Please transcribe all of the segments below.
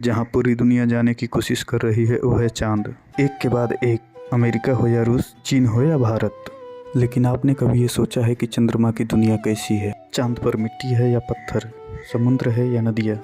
जहां पूरी दुनिया जाने की कोशिश कर रही है वो है चांद। एक के बाद एक, अमेरिका हो या रूस, चीन हो या भारत। लेकिन आपने कभी ये सोचा है कि चंद्रमा की दुनिया कैसी है? चांद पर मिट्टी है या पत्थर, समुद्र है या नदियाँ,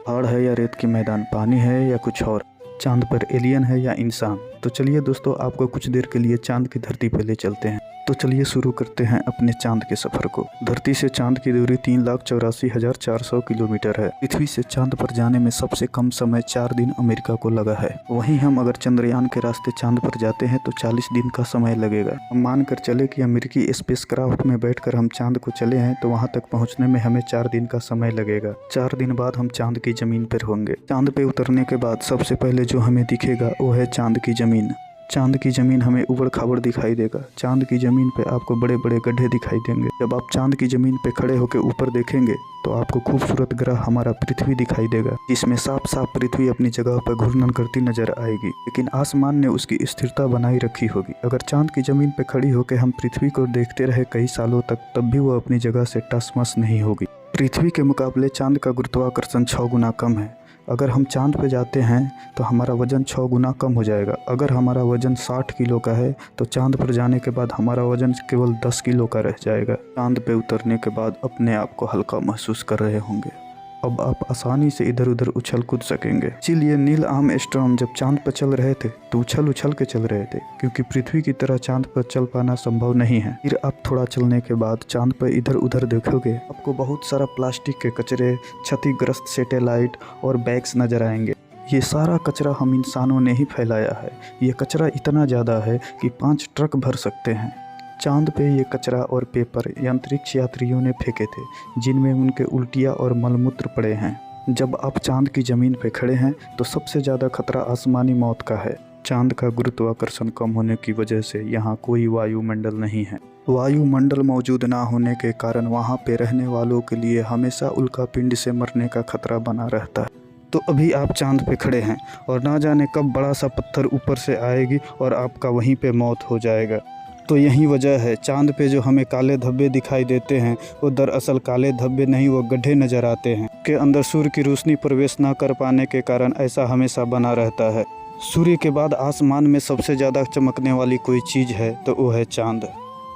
पहाड़ है या रेत के मैदान, पानी है या कुछ और? चांद पर एलियन है या इंसान? तो चलिए दोस्तों, आपको कुछ देर के लिए चांद की धरती पर ले चलते हैं। तो चलिए शुरू करते हैं अपने चांद के सफर को। धरती से चांद की दूरी 3,84,400 किलोमीटर है। पृथ्वी से चांद पर जाने में सबसे कम समय 4 दिन अमेरिका को लगा है। वहीं हम अगर चंद्रयान के रास्ते चांद पर जाते हैं तो 40 दिन का समय लगेगा। हम मानकर चले कि अमेरिकी स्पेसक्राफ्ट में बैठकर हम चांद को चले हैं तो वहां तक पहुंचने में हमें 4 दिन का समय लगेगा। 4 दिन बाद हम चांद की जमीन पर होंगे। चांद पे उतरने के बाद सबसे पहले जो हमें दिखेगा वो है चांद की जमीन। चांद की जमीन हमें उबड़ खाबड़ दिखाई देगा। चांद की जमीन पे आपको बड़े बड़े गड्ढे दिखाई देंगे। जब आप चांद की जमीन पे खड़े होकर ऊपर देखेंगे तो आपको खूबसूरत ग्रह हमारा पृथ्वी दिखाई देगा, जिसमें साफ साफ पृथ्वी अपनी जगह पर घूर्णन करती नजर आएगी, लेकिन आसमान ने उसकी स्थिरता बनाई रखी होगी। अगर चांद की जमीन पे खड़ी होकर हम पृथ्वी को देखते रहे कई सालों तक, तब भी वो अपनी जगह से टस मस नहीं होगी। पृथ्वी के मुकाबले चांद का गुरुत्वाकर्षण 6 गुना कम है। अगर हम चांद पे जाते हैं तो हमारा वजन 6 गुना कम हो जाएगा। अगर हमारा वजन 60 किलो का है तो चांद पर जाने के बाद हमारा वजन केवल 10 किलो का रह जाएगा। चांद पे उतरने के बाद अपने आप को हल्का महसूस कर रहे होंगे। अब आप आसानी से इधर उधर उछल कूद सकेंगे। इसीलिए नील आर्मस्ट्रांग जब चांद पर चल रहे थे तो उछल उछल के चल रहे थे, क्योंकि पृथ्वी की तरह चांद पर चल पाना संभव नहीं है। फिर आप थोड़ा चलने के बाद चांद पर इधर उधर देखोगे, आपको बहुत सारा प्लास्टिक के कचरे, क्षतिग्रस्त सैटेलाइट और बैग्स नजर आएंगे। ये सारा कचरा हम इंसानों ने ही फैलाया है। ये कचरा इतना ज़्यादा है कि 5 ट्रक भर सकते हैं। चांद पे ये कचरा और पेपर अंतरिक्ष यात्रियों ने फेंके थे, जिनमें उनके उल्टियाँ और मलमूत्र पड़े हैं। जब आप चांद की ज़मीन पे खड़े हैं तो सबसे ज़्यादा खतरा आसमानी मौत का है। चांद का गुरुत्वाकर्षण कम होने की वजह से यहाँ कोई वायुमंडल नहीं है। वायुमंडल मौजूद ना होने के कारण वहाँ पे रहने वालों के लिए हमेशा उल्कापिंड से मरने का खतरा बना रहता है। तो अभी आप चांद पे खड़े हैं और ना जाने कब बड़ा सा पत्थर ऊपर से आएगी और आपका वहीं पे मौत हो जाएगा। तो यही वजह है चांद पे जो हमें काले धब्बे दिखाई देते हैं वो दरअसल काले धब्बे नहीं, वो गड्ढे नज़र आते हैं। के अंदर सूर्य की रोशनी प्रवेश ना कर पाने के कारण ऐसा हमेशा बना रहता है। सूर्य के बाद आसमान में सबसे ज़्यादा चमकने वाली कोई चीज़ है तो वो है चांद।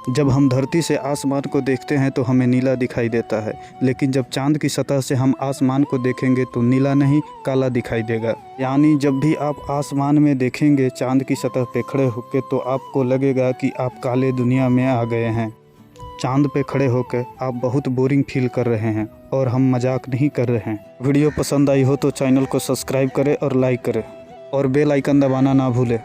जब हम धरती से आसमान को देखते हैं तो हमें नीला दिखाई देता है, लेकिन जब चांद की सतह से हम आसमान को देखेंगे तो नीला नहीं, काला दिखाई देगा। यानी जब भी आप आसमान में देखेंगे चांद की सतह पे खड़े होकर तो आपको लगेगा कि आप काले दुनिया में आ गए हैं। चांद पे खड़े होकर आप बहुत बोरिंग फील कर रहे हैं और हम मजाक नहीं कर रहे हैं। वीडियो पसंद आई हो तो चैनल को सब्सक्राइब करें और लाइक करें और बेल आइकन दबाना ना भूलें।